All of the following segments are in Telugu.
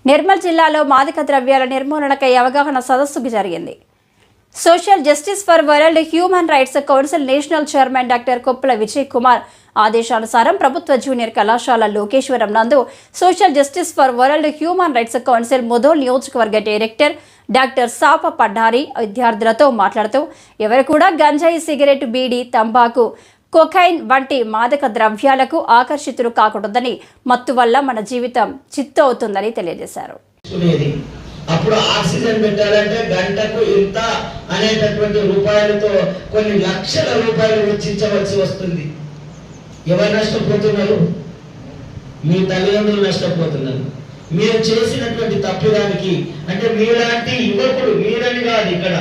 నిర్మల్ జిల్లాలో మాదక ద్రవ్యాల నిర్మూలనకై అవగాహన సదస్సు జరిగింది. Social justice for world human rights council national chairman doctor Koppula Vijay Kumar ఆదేశానుసారం ప్రభుత్వ జూనియర్ కళాశాల లోకేశ్వరం నందు social justice for world human rights council Mudhol నియోజకవర్గ డైరెక్టర్ డాక్టర్ సాప పడ్డారి విద్యార్థులతో మాట్లాడుతూ ఎవరు కూడా గంజాయి, సిగరెట్, బీడీ, తంబాకు, కొకైన్ వంటి మాదక ద్రవ్యాలకు ఆకర్షితులు కాకూడదని, మత్తు వల్ల మన జీవితం చిత్తు అవుతుందని తెలియజేశారు. అప్పుడు ఆక్సిజన్ పెట్టాలంటే గంటకు ఇంత అనేటటువంటి రూపాయలతో కొన్ని లక్షల రూపాయలు వెచ్చించవలసి వస్తుంది. ఎవరు నష్టపోతున్నారు? మీ తల్లిదండ్రులు నష్టపోతున్నారు. మీరు చేసినటువంటి తప్పిదానికి. అంటే మీలాంటి యువకుడు, మీరని కాదు, ఇక్కడ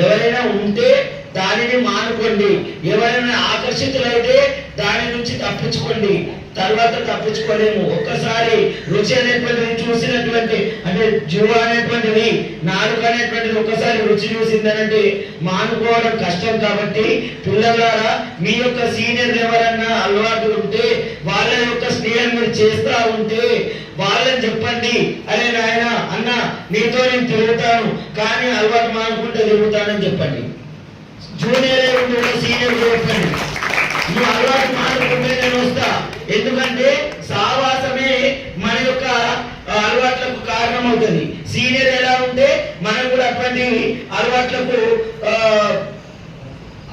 ఎవరైనా ఉంటే దానిని మానుకోండి. ఎవరైనా ఆకర్షితులైతే దాని నుంచి తప్పించుకోండి. తర్వాత తప్పించుకోలేము. ఒక్కసారి రుచి అనేటువంటిది చూసినటువంటి, అంటే జీవ అనేటువంటిది, నాలుక అనేటువంటిది ఒక్కసారి రుచి చూసిందనంటే మానుకోవడం కష్టం. కాబట్టి పిల్లలారా, మీ యొక్క సీనియర్లు ఎవరన్నా అలవాటు ఉంటే వాళ్ళ యొక్క స్నేహం మీరు చేస్తా ఉంటే వాళ్ళని చెప్పండి, అరే నాయన అన్న నీతో నేను తిరుగుతాను కానీ అలవాటు మానుకుంటే తిరుగుతానని చెప్పండి. జూనియర్ సీనియర్ చెప్పండి, నువ్వు అలవాటు మానుకుంటే నేను వస్తా. ఎందుకంటే సావాసమే మన యొక్క అలవాట్లకు కారణం అవుతుంది. సీనియర్ ఎలా ఉంటే మనం కూడా అటువంటి అలవాట్లకు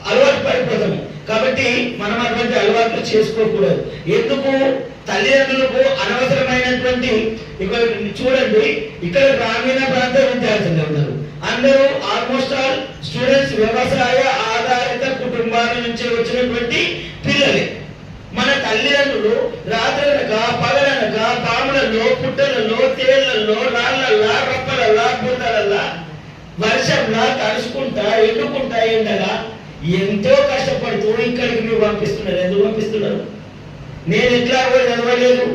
అలవాటు పడిపోతాము. కాబట్టి మనం అటువంటి అలవాట్లు చేసుకోకూడదు. ఎందుకు? తల్లిదండ్రులకు అనవసరమైనటువంటి, ఇక్కడ చూడండి, ఇక్కడ గ్రామీణ ప్రాంత విద్యార్థులు ఉన్నారు. అందరూ ఆల్మోస్ట్ ఆల్ స్టూడెంట్స్ వ్యవసాయ ఆధారిత కుటుంబాల నుంచి వచ్చినటువంటి పిల్లలే. మన తల్లిదండ్రులు రాత్రనక పగలనక పాములలో, పుట్టలలో, తేళ్లలో, రాళ్లల్లా, రప్పలల్లా, బురదలల్లా, వర్షంలా తడుచుకుంటా, ఎండుకుంటా, ఎండగా ఎంతో కష్టపడుతూ ఇక్కడికి మీరు పంపిస్తున్నారు. ఎందుకు పంపిస్తున్నారు? నేను ఎట్లా కూడా చదవలేదు,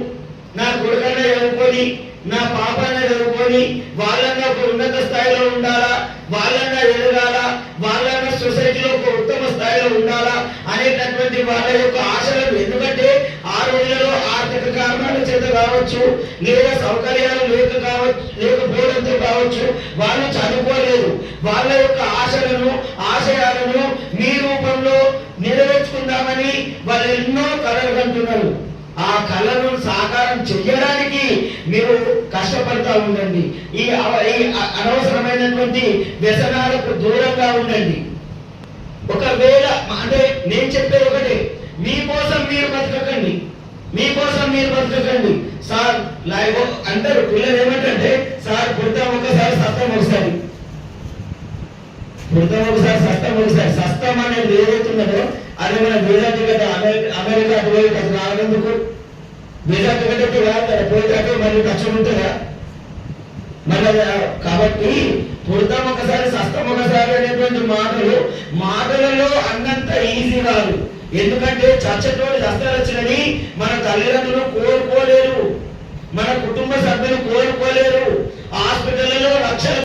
నా కొడుకన్నా చదువుకొని, నా పాపన్నా చదువుకొని, వాళ్ళన్నా ఒక ఉన్నత స్థాయిలో ఉండాలా, వాళ్ళన్నా ఎదగాల, వాళ్ళన్నా సొసైటీలో ఒక ఉత్తమ స్థాయిలో ఉండాలా అనేటటువంటి వాళ్ళ యొక్క ఆశలను. ఎందుకంటే ఆ రోజులలో ఆర్థిక కారణాల చేత కావచ్చు, లేదా సౌకర్యాలు లేకపోవడంతో కావచ్చు, వాళ్ళు చదువుకోలేదు. వాళ్ళ యొక్క ఆశలను, ఆశయాలను మీ రూపంలో నెరవేర్చుకుందామని వాళ్ళు ఎన్నో కలలు కంటున్నారు. ఆ కళను సాకారం చెయ్యడానికి మీరు కష్టపడతా ఉండండి. ఈ అనవసరమైనటువంటి వ్యసనాలకు దూరంగా ఉండండి. ఒకవేళ అంటే నేను చెప్పేది ఒకటే, మీకోసం మీరు బతకకండి, మీకోసం మీరు బతకకండి. సార్ లైవ్ అందరూ పిల్లలు ఏమంటే, సార్ పుడతాం ఒకసారి, సత్తం ఒకసారి, పుడతాం ఒకసారి, సత్తం ఒకసారి. సస్తం అనేది ఏదైతున్నదో అది మన వీజా టికెట్ అమెరికా పోయి రానందుకు వీజా టికెట్ పోయితే మళ్ళీ ఖర్చు ఉంటుందా మళ్ళీ? కాబట్టి పుడతాం ఒకసారి, సస్తం ఒకసారి అనేటువంటి మాటలలో అన్నంత ఈజీ కాదు. ఎందుకంటే చచ్చటోడి దస్తాలు వచ్చినని మన తల్లిదండ్రులు కోరుకోలేరు, మన కుటుంబ సభ్యులు కోరుకోలేరు. హాస్పిటల్లో లక్షల